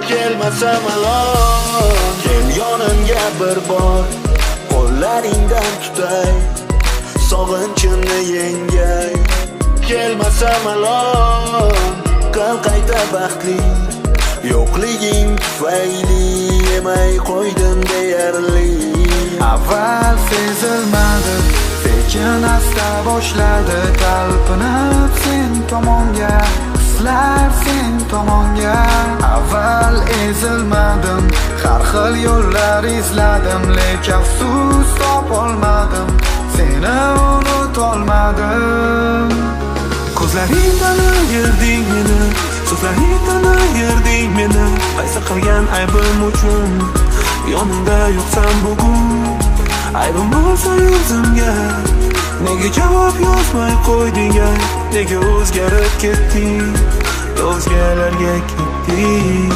Kelmasa malol, kel yonimga bir bor, qo'llaringdan tutay, sog'inchimni yengay. Kelmasa malol, qil qayta baxtli, yo'qliging tufayli yemay qo'ydim deyarli. Avval sezilmadi, sekin asta boshladi, talpinib sen tomonga, hislar sen tomonga. Avval ezilmadim, har xil yo'llar izladim, lekin afsus topolmadim, seni unutolmadim. Ko'zlaringdan ayırding meni, so'zlaringdan ayırding meni, qaysi qilgan aybim uchun yonimda yo'qsan bugun. Aybim bo'lsa yuzimga, nega javob yozmay qo'yding? Nega o'zgarib ketding, o'zgalarga ketding?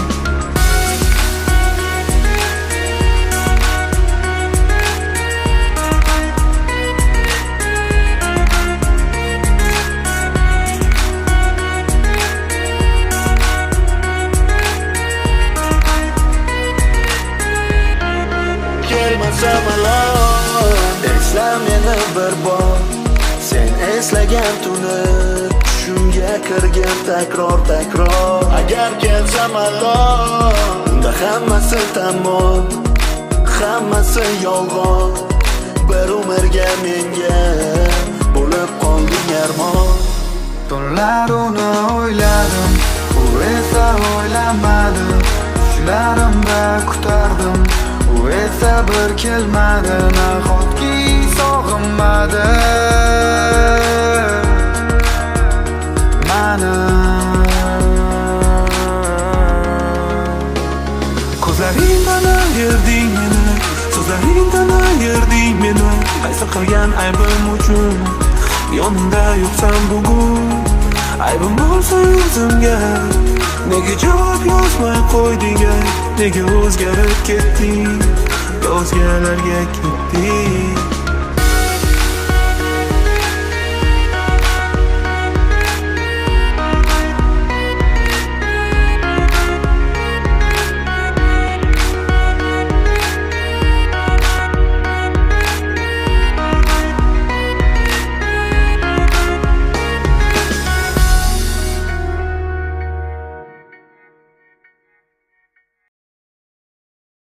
Kelmasa malol, esla meni bir bor, sen eslagan tuni tushimga kirgan takror. Agar kelsa malol, unda hammasi tamom, hammasi yolg'on. Bir umrga menga bo'lib qolding armon. Tunlar uni o'yladim, u esa o'ylamadi, tushlarimda kutardim, u esa bir kelmadi, nahotki sog'inmadi mani. Ko'zlaringdan ayırding meni, so'zlaringdan ayırding meni, qaysi qilgan aybim uchun yonimda yo'qsan bugun. Aybim bo'lsa yuzimga, nega javob yozmay qo'yding? Nega o'zgarib ketding, o'zgalarga ketding?